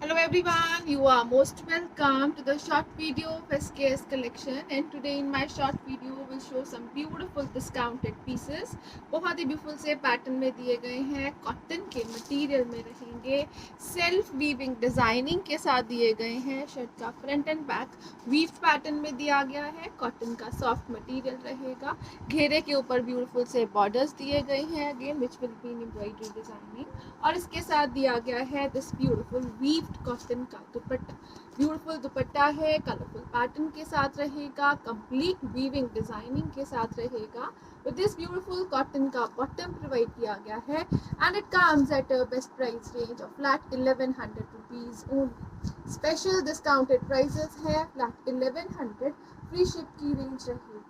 Hello everyone, you are most welcome to the short video of SKS collection, and today in my short video will show some beautiful discounted pieces. बहुत ही beautiful से pattern में दिए गए हैं, cotton के material में रहेंगे, self weaving designing के साथ दिए गए हैं. शर्ट का front and back weave pattern में दिया गया है, कॉटन का सॉफ्ट मटेरियल रहेगा, घेरे के ऊपर ब्यूटीफुल से बॉर्डर्स दिए गए हैं again which will be in embroidery designing, और इसके साथ दिया गया है दिस ब्यूटीफुल वीव्ड कॉटन का दुपट्टा. ब्यूटीफुल दुपट्टा है, कलरफुल पैटर्न के साथ रहेगा, कंप्लीट वीविंग डिजाइनिंग के साथ रहेगा. विद दिस ब्यूटीफुल कॉटन का बॉटम प्रोवाइड किया गया है and it comes at a best price range of flat 1100 rupees only. Special discounted prices है फ्लैट 1100, फ्री शिप की रेंज रहेगी.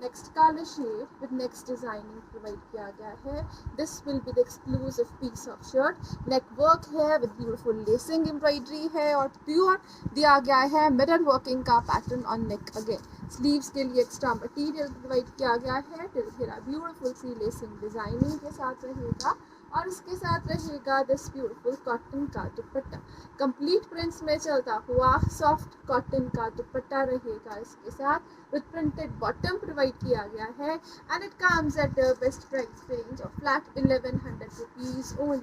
Next colour shade with next designing provide किया गया है. This will be the exclusive piece of shirt. Neck work है with beautiful lacing embroidery है और pure दिया गया है मिरर वर्किंग का pattern on neck again. Sleeves के लिए एक्स्ट्रा मटेरियल प्रोवाइड किया गया है. टिलघेरा ब्यूटीफुल सी लेसिंग डिजाइनिंग के साथ रहेगा और इसके साथ रहेगा दिस ब्यूटीफुल कॉटन का दुपट्टा. कंप्लीट प्रिंट्स में चलता हुआ सॉफ्ट कॉटन का दुपट्टा रहेगा इसके साथ with printed bottom provide किया गया है and it comes at the best price range of flat 1100 rupees only.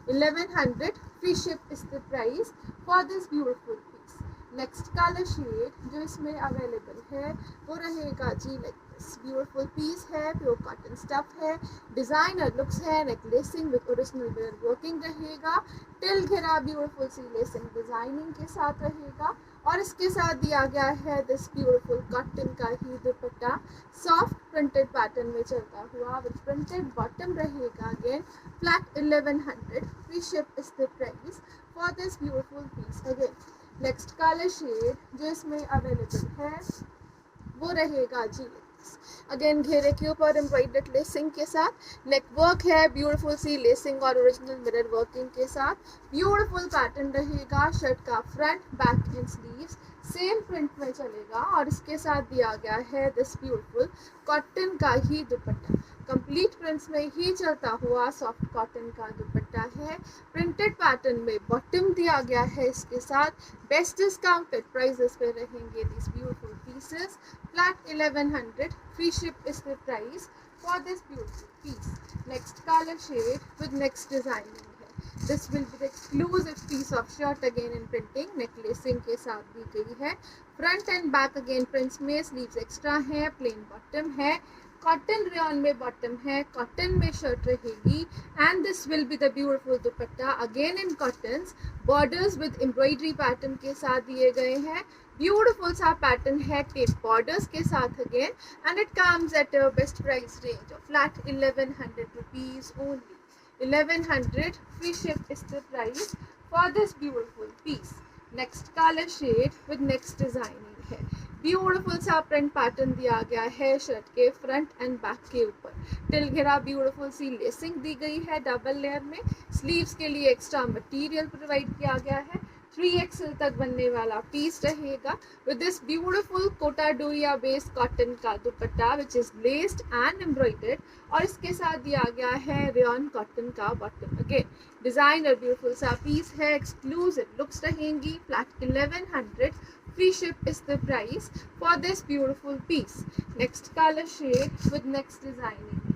1100 free ship is the price for this beautiful piece. Next color shade जो इसमें अवेलेबल है वो रहेगा जी लाइक दिस. ब्यूटीफुल पीस है, प्योर कॉटन स्टफ है, designer looks है, neck lacing with original mirror working रहेगा, टिल घेरा ब्यूटीफुल सी लेसिंग डिजाइनिंग के साथ रहेगा और इसके साथ दिया गया है दिस ब्यूटीफुल कॉटन का ही दुपट्टा. सॉफ्ट प्रिंटेड पैटर्न में चलता हुआ विद प्रिंटेड बॉटम रहेगा again flat 1100, free ship is the price for this beautiful piece again. Next colour shade जो इसमें अवेलेबल है वो रहेगा जी अगेन घेरे के ऊपर एम्ब्रॉयडर्ड लेसिंग के साथ. नेक वर्क है ब्यूटीफुल सी लेसिंग और ओरिजिनल मिरर वर्किंग के साथ. ब्यूटीफुल पैटर्न रहेगा. शर्ट का front back and sleeves same print में चलेगा और इसके साथ दिया गया है दिस ब्यूटीफुल कॉटन का ही दुपट्टा. कंप्लीट प्रिंट्स में ही चलता हुआ सॉफ्ट कॉटन का दुपट्टा है. प्रिंटेड पैटर्न में बॉटम दिया गया है इसके साथ. बेस्ट डिस्काउंटेड प्राइसेस पे रहेंगे this beautiful pieces. Flat 1100, free ship is the price for this beautiful piece. Next color shade with next designing है. This will be the exclusive piece of shirt again in printing. neck lacing के साथ दी गई है. Front and back again prints में, sleeves extra है, plain bottom है, cotton rayon में bottom है, कॉटन में शर्ट रहेगी and this will be the beautiful dupatta again in cottons. Borders with embroidery pattern के साथ दिए गए हैं. ब्यूटीफुल सा पैटर्न है टेप बॉर्डर्स के साथ again and it comes at a best price range of flat 1100 rupees only. 1100 free ship is the price for this beautiful piece. Next color shade with next designing है. Beautiful सा print pattern दिया गया है shirt के front and back के ऊपर. Till घेरा beautiful सी लेसिंग दी गई है डबल लेयर में. स्लीव्स के लिए एक्स्ट्रा मटेरियल प्रोवाइड किया गया है. 3XL तक बनने वाला पीस रहेगा with this beautiful Kota Doria based cotton का dupatta which is लेस्ड and embroidered और इसके साथ दिया गया है रेयन कॉटन का बॉटम अगेन. डिजाइनर ब्यूटीफुल सा पीस है, एक्सक्लूसिव लुक्स रहेंगी. Flat 1100, free ship is the price for this beautiful piece. Next color shade with next designing है.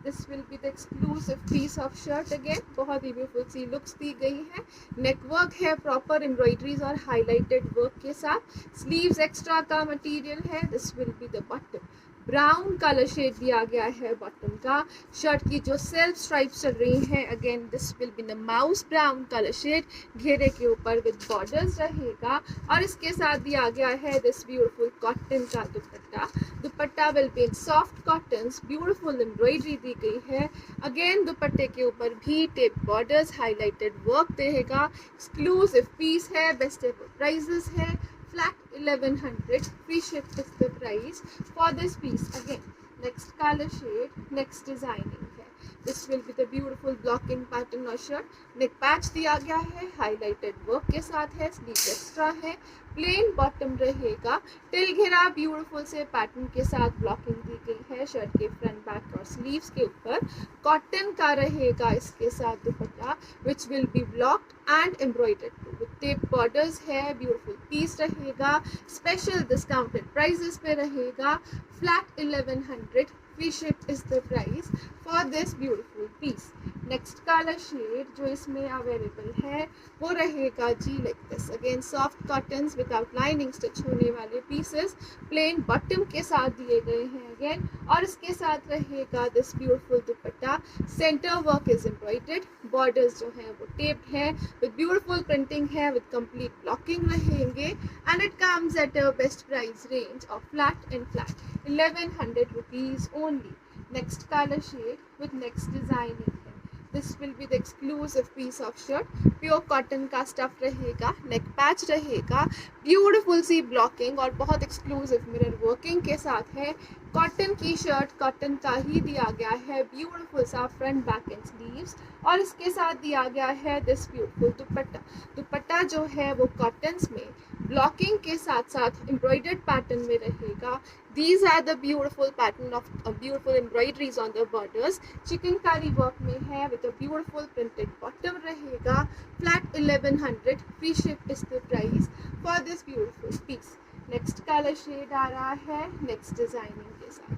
This will be the exclusive piece of shirt again. बहुत ही beautiful सी looks दी गई है. नेक वर्क है proper embroideries और highlighted work के साथ. स्लीव्स एक्स्ट्रा का मटेरियल है. This will be the bottom. Brown colour shade दिया गया है बॉटम का. शर्ट की जो सेल्फ स्ट्राइप्स चल रही हैं again this will be the mouse brown colour shade. घेरे के ऊपर विद बॉर्डर्स रहेगा और इसके साथ दिया गया है दिस ब्यूटीफुल कॉटन का dupatta. Dupatta will be in soft cottons. Beautiful embroidery दी गई है. अगेन दुपट्टे के ऊपर भी टेप बॉर्डर्स हाईलाइटेड वर्क रहेगा. एक्सक्लूसिव पीस है, बेस्ट एवर प्राइजेस है. Flat 1100, free ship is the price for this piece again. Next color shade, next designing है. This will be the beautiful blocking pattern और shirt. नेक patch दिया गया है, highlighted work के साथ है, स्लीव एक्स्ट्रा है, प्लेन बॉटम रहेगा, टिल घेरा ब्यूटीफुल से पैटर्न के साथ ब्लॉकिंग दी गई है शर्ट के फ्रंट बैक और स्लीव्स के ऊपर. कॉटन का रहेगा इसके साथ dupatta which will be blocked and embroidered with tape borders है. ब्यूटीफुल पीस रहेगा, स्पेशल डिस्काउंटेड प्राइजेस पे रहेगा, flat 1100. Free ship is the price for this beautiful piece. Next colour shade जो इसमें अवेलेबल है वो रहेगा जी like this. Again soft cottons without lining stitch होने वाले पीसेस प्लेन बॉटम के साथ दिए गए हैं अगेन. और इसके साथ रहेगा this beautiful dupatta. Centre work is embroidered, borders जो है वो टेप्ड है विद ब्यूटीफुल प्रिंटिंग है, विद कंप्लीट ब्लॉकिंग रहेंगे. And it comes at a best price range of flat and flat 1100 rupees only. Next color shade with next designing है. This will be the exclusive piece of shirt. Pure cotton का stuff रहेगा, neck patch रहेगा, beautiful सी blocking और बहुत exclusive mirror working के साथ है. Cotton की शर्ट कॉटन का ही दिया गया है, ब्यूटीफुल सा फ्रंट बैक एंड स्लीव्स. और इसके साथ दिया गया है दिस ब्यूटीफुल दुपट्टा. दुपट्टा जो है वो कॉटन्स में ब्लॉकिंग के साथ साथ एम्ब्रॉयडर्ड पैटर्न में रहेगा. These are the beautiful pattern of beautiful embroideries on the borders. Chikankari work में है with a beautiful printed bottom रहेगा. Flat 1100. Free ship is the price for this beautiful piece. Next colour shade आ रहा है next designing के साथ.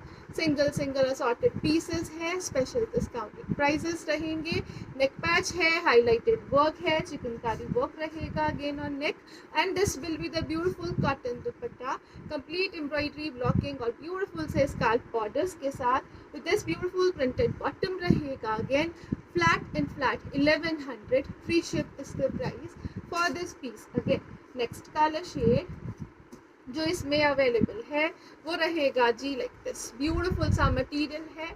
Single assorted pieces है, special discounted prices रहेंगे. नेक पैच है, हाईलाइटेड वर्क है, चिकनकारी वर्क रहेगा again on neck. And this will be the beautiful cotton dupatta, complete embroidery blocking और ब्यूटीफुल से स्काल्प बॉर्डर्स के साथ with this beautiful printed bottom रहेगा again. Flat and flat 1100. Free ship is the price for this piece again. Next colour shade जो इसमें available है वो रहेगा जी लाइक दिस. ब्यूटीफुल सा मटेरियल है,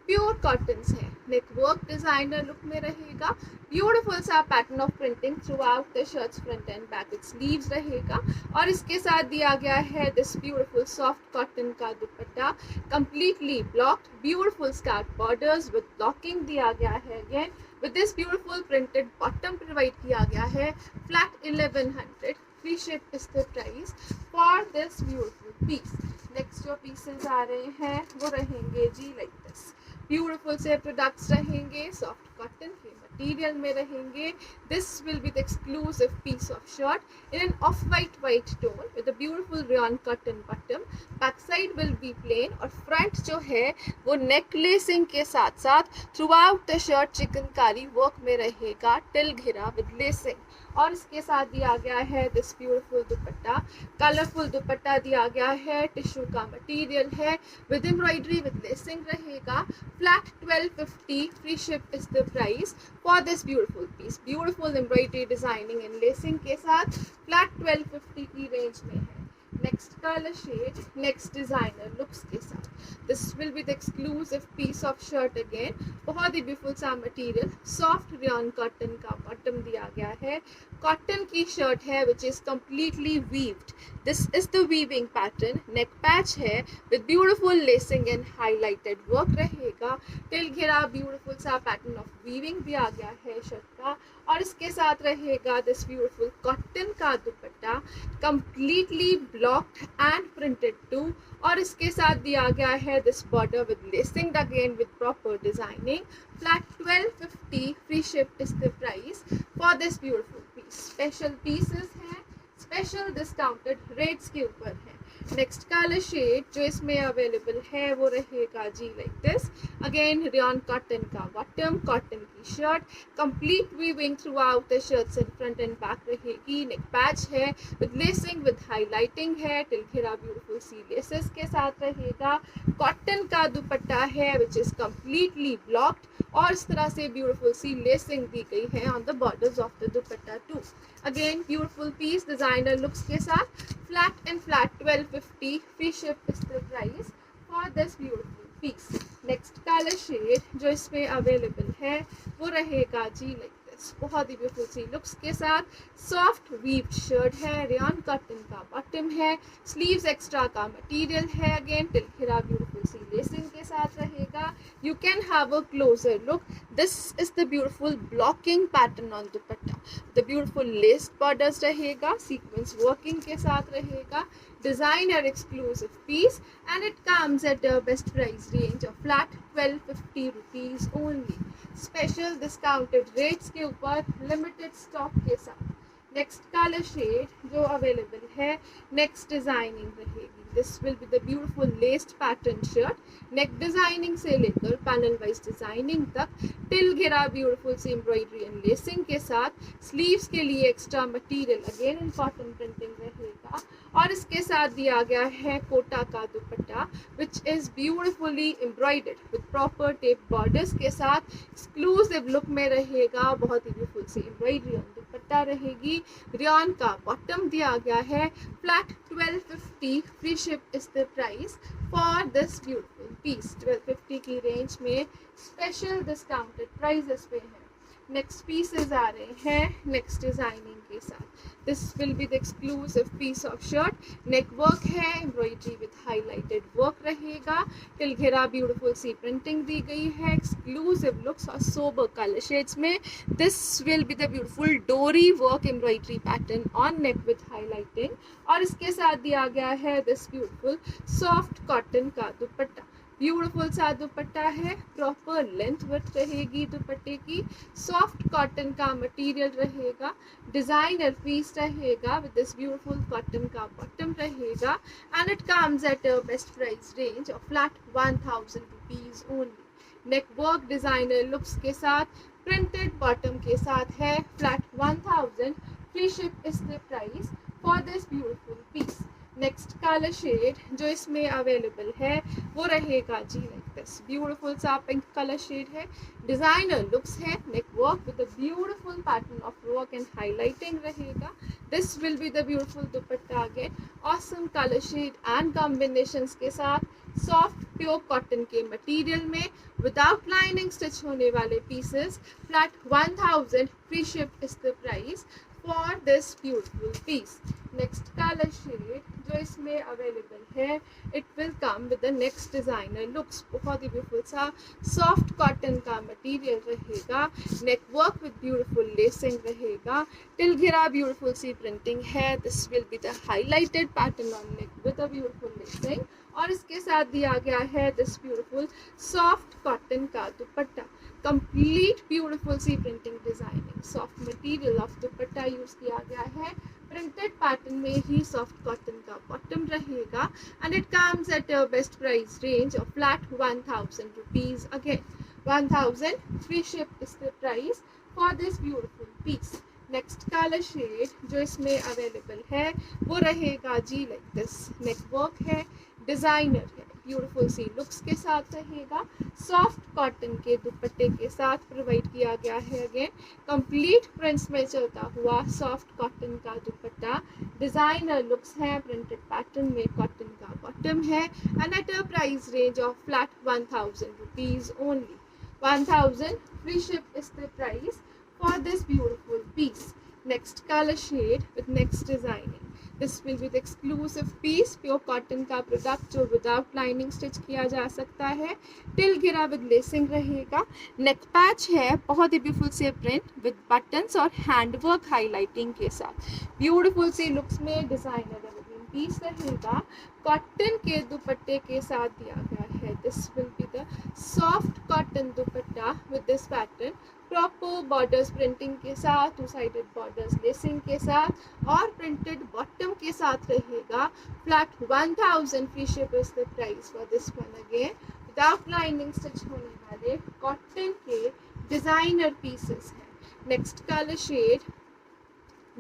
प्योर कॉटन्स है, नेक वर्क डिजाइनर लुक में रहेगा. ब्यूटीफुल सा pattern of printing throughout the shirts front and back with sleeves रहेगा. और इसके साथ दिया गया है दिस ब्यूटीफुल सॉफ्ट कॉटन का dupatta, completely blocked, beautiful scarf borders with blocking दिया गया है again. With this beautiful printed bottom provide किया गया है. Flat 1100. Free ship is the price for this beautiful piece. Next जो pieces आ रहे हैं वो रहेंगे जी like this. Beautiful से products रहेंगे, soft cotton के material में रहेंगे. This will be the exclusive piece of shirt in an off-white tone with a beautiful rayon cotton bottom. Back side will be plain और front जो है वो neck lacing के साथ साथ throughout the shirt chikankari work में रहेगा, till घेरा with lacing. और इसके साथ दिया गया है this beautiful dupatta, colourful dupatta दिया गया है, टिश्यू का मटेरियल है, विद एम्ब्रॉयडरी विद लेसिंग रहेगा. Flat 1250. Free ship is the price for this beautiful piece. Beautiful embroidery designing and lacing के साथ फ्लैट 1250 की रेंज में है. Next colour shade next designer looks के साथ. This will be the exclusive piece of shirt again. बहुत ही beautiful सा मटेरियल, सॉफ्ट रेयन कॉटन का बॉटम दिया गया है. कॉटन की शर्ट है which is completely weaved. This is the weaving pattern. Neck patch है with beautiful lacing and highlighted work रहेगा. टिल घेरा ब्यूटीफुल सा पैटर्न ऑफ वीविंग दिया गया है शर्ट का. और इसके साथ रहेगा दिस ब्यूटीफुल कॉटन का dupatta, completely blocked and printed too. और इसके साथ दिया गया है this border with lacing again with proper designing. Flat 1250. Free ship is the price for this beautiful piece. Special pieces हैं, स्पेशल डिस्काउंटेड रेट्स के ऊपर है. नेक्स्ट कलर शेड जो इसमें अवेलेबल है वो रहेगा जी like this. Again rayon cotton का बॉटम, कॉटन की shirt, complete weaving throughout the shirts in front and back रहेगी. नेक पैच है विद लेसिंग विद हाईलाइटिंग है, टिल घेरा ब्यूटीफुल सी लेसेस के साथ रहेगा. कॉटन का दुपट्टा है विच इज कम्प्लीटली ब्लॉक्ड और इस तरह से ब्यूटीफुल सी लेसिंग दी गई है on the borders of the dupatta too. Again beautiful piece designer looks के साथ. Flat and flat 1250. Free ship is the price for this beautiful piece. Next colour shade जो इसमें अवेलेबल है वो रहेगा जी लाइक दिस. दिस, बहुत ही ब्यूटीफुल सी लुक्स के साथ। सॉफ्ट वीव्ड शर्ट है, रेयन कॉटन का बॉटम है, स्लीव्स एक्स्ट्रा का मटेरियल है, अगेन तिलखिरा ब्यूटीफुल सी लेसिंग के साथ रहेगा। You can have a closer look. This is the beautiful blocking pattern on dupatta. The beautiful लेस्ड borders रहेगा, सीक्वेंस वर्किंग के साथ रहेगा, designer exclusive piece, and it comes at a best price range of flat 1250 rupees only. Special discounted rates के ऊपर limited stock के साथ। Next colour shade जो available है, नेक्स्ट डिजाइनिंग रहेगी। This will be the beautiful laced pattern shirt, neck designing से लेकर panel wise designing तक, टिल घेरा ब्यूटीफुल सी एम्ब्रॉयडरी एंड लेसिंग के साथ। स्लीव्स के लिए extra material again in cotton printing रहेगा, और इसके साथ दिया गया है कोटा का dupatta which is beautifully embroidered with proper tape borders के साथ। एक्सक्लूसिव लुक में रहेगा, बहुत ही ब्यूटीफुल सी एम्ब्रॉयडरी ऑन दुपट्टा रहेगी। रेयन का बॉटम दिया गया है, flat 1250, free ship is the price for this beautiful piece. 1250 की रेंज में स्पेशल डिस्काउंटेड प्राइजेस पे है। नेक्स्ट पीसेस आ रहे हैं नेक्स्ट डिजाइनिंग के साथ। This will be the exclusive piece of shirt, neck work है, एम्ब्रॉयडरी विद हाईलाइटेड वर्क रहेगा, टिल घेरा ब्यूटीफुल सी प्रिंटिंग दी गई है, एक्सक्लूसिव लुक्स और सोबर कलर शेड्स में। This will be the beautiful dori work embroidery pattern on neck with highlighting, और इसके साथ दिया गया है दिस ब्यूटीफुल सॉफ्ट कॉटन का दुपट्टा। ब्यूटीफुल सा दुपट्टा है, प्रॉपर लेंथ विड्थ रहेगी दुपट्टे की, सॉफ्ट कॉटन का मटेरियल रहेगा, डिजाइनर पीस रहेगा विद दिस ब्यूटीफुल कॉटन का बॉटम रहेगा, and it comes at a best price range of flat 1000 rupees only. Neck work designer looks के साथ, प्रिंटेड बॉटम के साथ है, flat 1000, free ship is the price for this beautiful piece. Next colour shade जो इसमें available है वो रहेगा जी लाइक दिस, ब्यूटीफुल सा पिंक कलर शेड है, डिजाइनर लुक्स है, neck work with a beautiful pattern of work and highlighting रहेगा। This will be the beautiful dupatta again, awesome colour shade and combinations के साथ, सॉफ्ट प्योर कॉटन के material में, without lining stitch होने वाले pieces, flat 1000, free ship is the price for this beautiful piece. Next colour shade जो इसमें available है, it will come with the next designer looks, बहुत ही ब्यूटीफुल सा सॉफ्ट कॉटन का मटेरियल रहेगा, नेक वर्क विद ब्यूटीफुल लेसिंग रहेगा, till घेरा ब्यूटीफुल सी प्रिंटिंग है। This will be the highlighted pattern on neck with a beautiful lacing, और इसके साथ दिया गया है दिस ब्यूटीफुल सॉफ्ट कॉटन का दुपट्टा, कंप्लीट ब्यूटीफुल सी printing designing, soft material of dupatta use किया गया है, प्रिंटेड पैटर्न में ही सॉफ्ट कॉटन का बॉटम रहेगा, and it comes at a best price range of flat 1000 rupees again. 1000, free ship is the price for this beautiful piece. Next colour shade जो इसमें available है वो रहेगा जी लाइक दिस, नेक वर्क है, designer है, beautiful सी looks के साथ रहेगा, सॉफ्ट कॉटन के दुपट्टे के साथ प्रोवाइड किया गया है, अगेन कंप्लीट प्रिंट्स में चलता हुआ सॉफ्ट कॉटन का दुपट्टा, डिजाइनर लुक्स है, प्रिंटेड पैटर्न में कॉटन का बॉटम है, and at a price range of flat 1000 rupees only. 1000, free ship is the price for this beautiful piece. Next colour shade with next designing, this will be the exclusive piece, pure cotton का product जो without lining stitch किया जा सकता है, till घेरा with lacing रहेगा, नेक patch है, बहुत ही ब्यूटीफुल से प्रिंट विद बटन्स और हैंडवर्क हाईलाइटिंग के साथ, ब्यूटीफुल सी लुक्स में डिजाइनर पीस रहेगा, कॉटन के दुपट्टे के साथ दिया गया है। This will be the soft cotton dupatta with this pattern, proper borders printing के साथ, टू साइडेड बॉर्डर्स लेसिंग के साथ, और प्रिंटेड बॉटम के साथ रहेगा, flat 1000, free ship is the price for this one again, without lining stitch होने वाले कॉटन के डिजाइनर पीसेस हैं। नेक्स्ट कलर शेड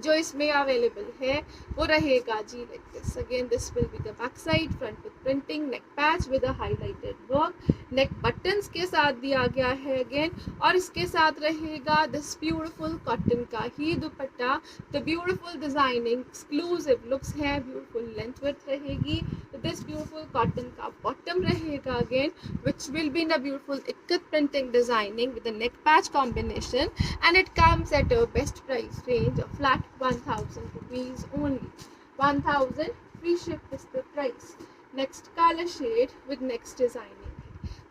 जो इसमें अवेलेबल है वो रहेगा जी like this. Again this will be the back side, front with printing, neck patch with a highlighted work, neck buttons के साथ दिया गया है अगेन। और इसके साथ रहेगा दिस ब्यूटीफुल कॉटन का ही dupatta, the beautiful designing exclusive looks है, ब्यूटीफुल लेंथ विड्थ रहेगी। दिस ब्यूटीफुल कॉटन का बॉटम रहेगा again, which will be in a beautiful ikat printing designing with a neck patch combination, and it comes at a best price range of flat 1000 rupees only. 1000 free ship is the price. Next color shade with next designing,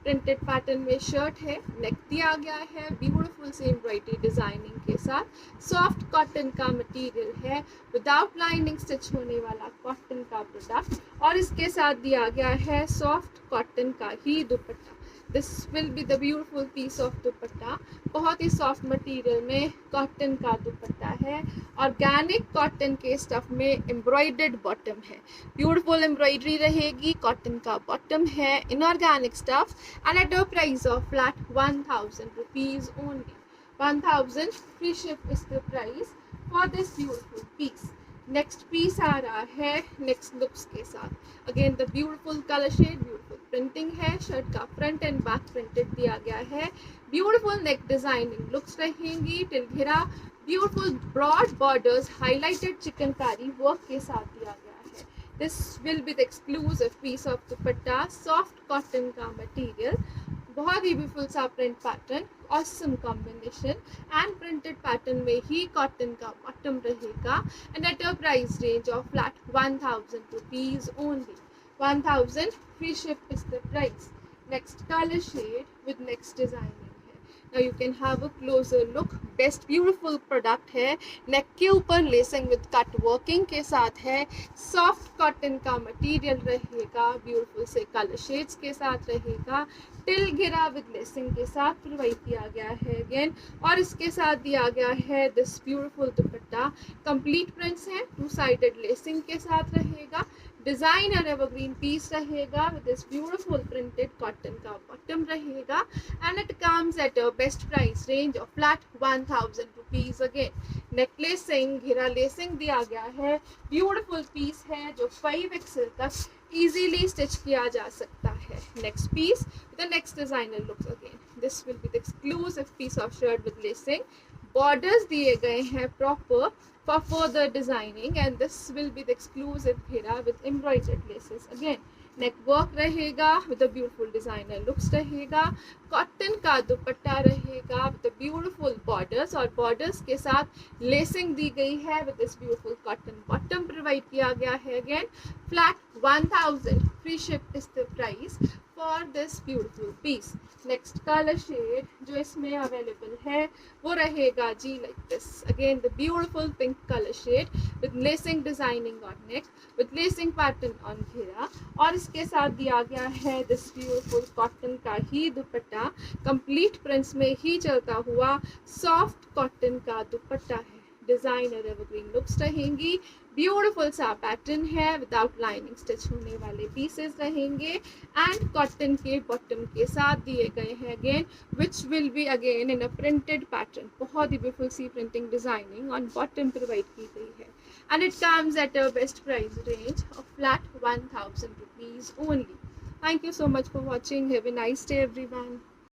printed pattern में shirt है, नेक दिया गया है beautiful से embroidery designing के साथ, soft cotton का material है, विदाउट लाइनिंग स्टिच होने वाला कॉटन का प्रोडक्ट, और इसके साथ दिया गया है सॉफ्ट कॉटन का ही dupatta. This will be the beautiful piece of dupatta, बहुत ही सॉफ्ट मटेरियल में कॉटन का दुपट्टा है, ऑर्गेनिक कॉटन के स्टफ में एम्ब्रॉयडर्ड बॉटम है, ब्यूटीफुल एम्ब्रॉयडरी रहेगी, कॉटन का बॉटम है, inorganic stuff, and at a price of flat 1000 rupees only. 1000 free ship is the price for this beautiful piece. Next piece आ रहा है नेक्स्ट लुक्स के साथ, again the beautiful colour shade, beautiful printing है, shirt का front and back printed दिया गया है, ब्यूटीफुल नेक डिजाइनिंग लुक्स रहेंगी, टिल घेरा, beautiful broad borders, highlighted chikankari work के साथ दिया गया है। This will be the exclusive piece of dupatta, soft cotton का मटेरियल, बहुत ही ब्यूटीफुल सा print pattern, awesome combination, and printed pattern में ही कॉटन का बॉटम रहेगा, and at a price range of flat 1000 rupees only. 1000 free ship is the price. Next colour shade with next designing है, now you can have a closer look, best beautiful product है, neck के ऊपर lacing with cut working के साथ है, soft cotton का material रहेगा, beautiful से कलर शेड्स के साथ रहेगा, टिल घेरा विद लेसिंग के साथ प्रोवाइड किया गया है अगेन, और इसके साथ दिया गया है this beautiful dupatta, complete prints हैं, टू साइडेड लेसिंग के साथ रहेगा, डिजाइन और एवरग्रीन पीस रहेगा with this beautiful printed cotton का बॉटम रहेगा, and it comes at a best price range of flat 1000 rupees again. Neck lacing घेरा लेसिंग दिया गया है, ब्यूटीफुल पीस है जो 5XL तक easily स्टिच किया जा सकता है। Next piece the next designer looks again, this will be the exclusive piece of shirt with lacing, borders दिए गए हैं proper for further designing, and this will be the exclusive घेरा with embroidered laces again, neck work रहेगा with a beautiful designer looks रहेगा, cotton का दुपट्टा रहेगा with beautiful borders, और borders के साथ लेसिंग दी गई है with this beautiful cotton bottom provide किया गया है again, flat 1000 free ship is the price for this beautiful piece. Next colour shade जो इसमें अवेलेबल है वो रहेगा जी like this, again the beautiful pink colour shade with lacing designing on neck, with lacing pattern on घेरा, और इसके साथ दिया गया है दिस ब्यूटीफुल कॉटन का ही दुपट्टा, कंप्लीट प्रिंट्स में ही चलता हुआ सॉफ्ट कॉटन का दुपट्टा है, डिजाइनर एवरग्रीन लुक्स रहेंगी, ब्यूटीफुल सा पैटर्न है, विदाउट लाइनिंग स्टिच होने वाले पीसेस रहेंगे, एंड कॉटन के बॉटम के साथ दिए गए हैं again, which will be again in a printed pattern, बहुत ही ब्यूटीफुल सी printing designing on bottom provide की गई है, and it comes at a best price range of flat 1000 rupees only. Thank you so much for watching. Have a nice day everyone.